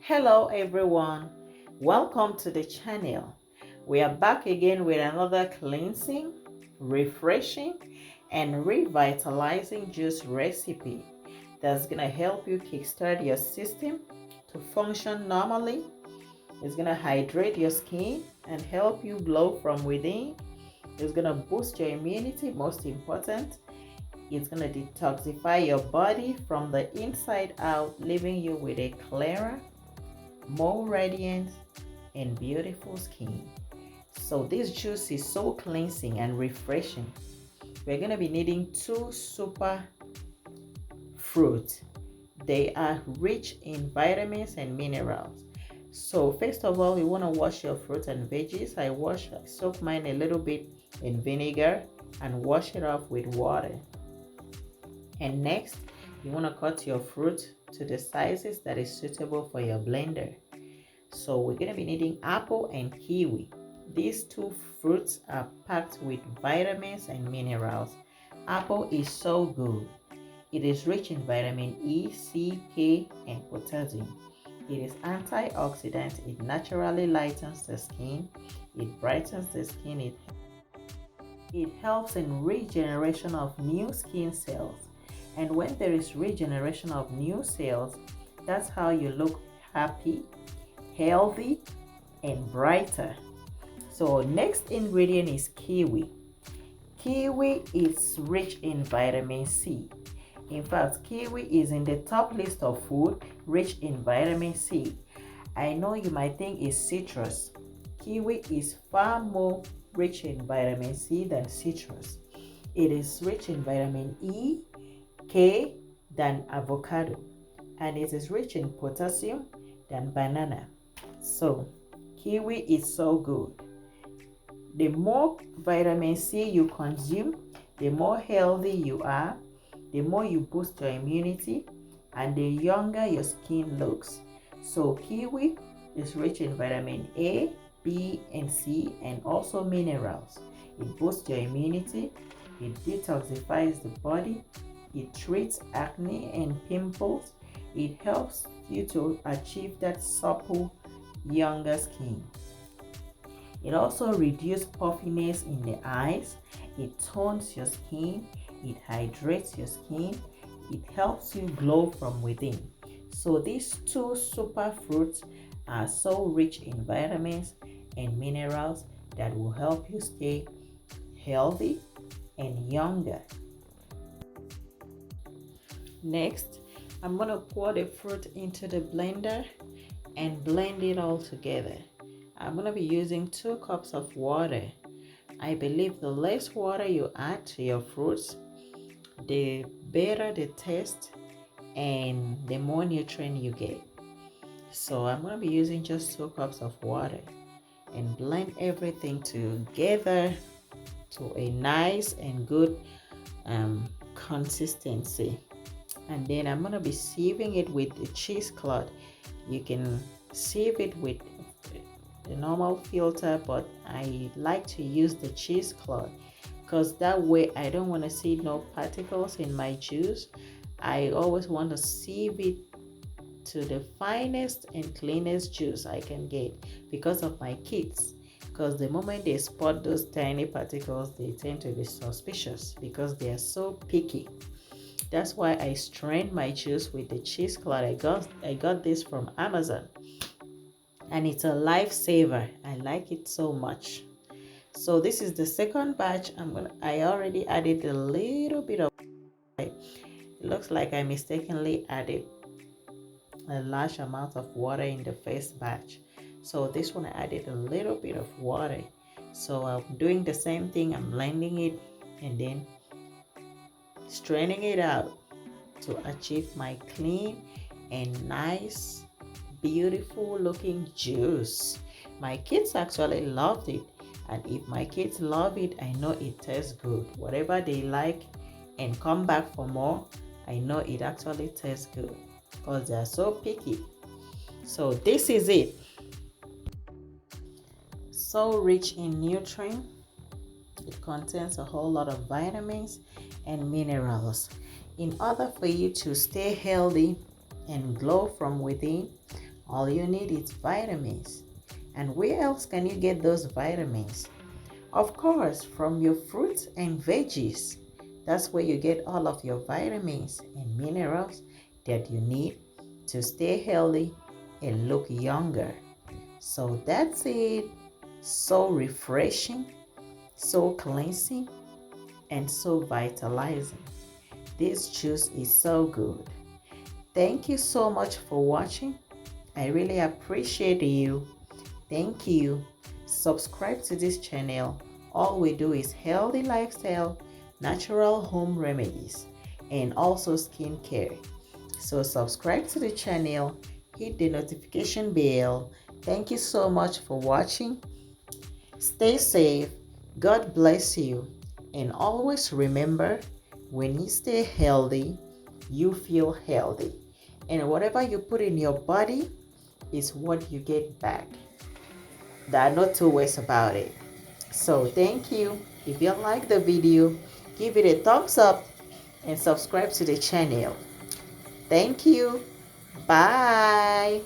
Hello everyone, welcome to the channel. We are back again with another cleansing, refreshing, and revitalizing juice recipe that's gonna help you kickstart your system to function normally. It's gonna hydrate your skin and help you glow from within. It's gonna boost your immunity, most important. It's gonna detoxify your body from the inside out, leaving you with a clearer, more radiant and beautiful skin. So this juice is so cleansing and refreshing. We're going to be needing two super fruits. They are rich in vitamins and minerals. So first of all, you want to wash your fruit and veggies. I soak mine a little bit in vinegar and wash it off with water. And next, you want to cut your fruit to the sizes that is suitable for your blender. So we're going to be needing apple and kiwi. These two fruits are packed with vitamins and minerals. Apple is so good. It is rich in vitamin E, C, K, and potassium. It is antioxidant. It naturally lightens the skin. It brightens the skin. It helps in regeneration of new skin cells. And when there is regeneration of new cells, that's how you look happy, healthy, and brighter. So next ingredient is kiwi. Kiwi is rich in vitamin C. In fact, kiwi is in the top list of food rich in vitamin C. I know you might think it's citrus. Kiwi is far more rich in vitamin C than citrus. It is rich in vitamin E, K than avocado, and it is rich in potassium than banana. So kiwi is so good. The more vitamin C you consume, the more healthy you are, the more you boost your immunity, and the younger your skin looks. So kiwi is rich in vitamin A, B, and C, and also minerals. It boosts your immunity, it detoxifies the body, it treats acne and pimples, it helps you to achieve that supple, younger skin. It also reduces puffiness in the eyes, it tones your skin, it hydrates your skin, it helps you glow from within. So these two super fruits are so rich in vitamins and minerals that will help you stay healthy and younger. Next, I'm going to pour the fruit into the blender and blend it all together. I'm going to be using 2 cups of water. I believe the less water you add to your fruits, the better the taste and the more nutrient you get. So I'm going to be using just 2 cups of water and blend everything together to a nice and good consistency. And then I'm going to be sieving it with the cheesecloth. You can sieve it with the normal filter, but I like to use the cheesecloth because that way I don't want to see no particles in my juice. I always want to sieve it to the finest and cleanest juice I can get because of my kids. Because the moment they spot those tiny particles, they tend to be suspicious because they are so picky. That's why I strain my juice with the cheesecloth. I got this from Amazon, and it's a lifesaver. I like it so much. So this is the second batch. I already added a little bit of. It looks like I mistakenly added a large amount of water in the first batch. So this one I added a little bit of water. So I'm doing the same thing. I'm blending it and then straining it out to achieve my clean and nice, beautiful looking juice. My kids actually loved it, and if my kids love it, I know it tastes good. Whatever they like and come back for more, I know it actually tastes good because they are so picky. So this is it. So rich in nutrients. It contains a whole lot of vitamins and minerals. In order for you to stay healthy and glow from within, All you need is vitamins. And where else can you get those vitamins? Of course, from your fruits and veggies. That's where you get all of your vitamins and minerals that you need to stay healthy and look younger. So that's it. So refreshing, so cleansing, and so vitalizing. This juice is so good. Thank you so much for watching. I really appreciate you. Thank you. Subscribe to this channel. All we do is healthy lifestyle, natural home remedies, and also skincare. So subscribe to the channel, hit the notification bell. Thank you so much for watching. Stay safe. God bless you. And always remember, when you stay healthy, you feel healthy. And whatever you put in your body is what you get back. There are no two ways about it. So thank you. If you like the video, give it a thumbs up and subscribe to the channel. Thank you. Bye.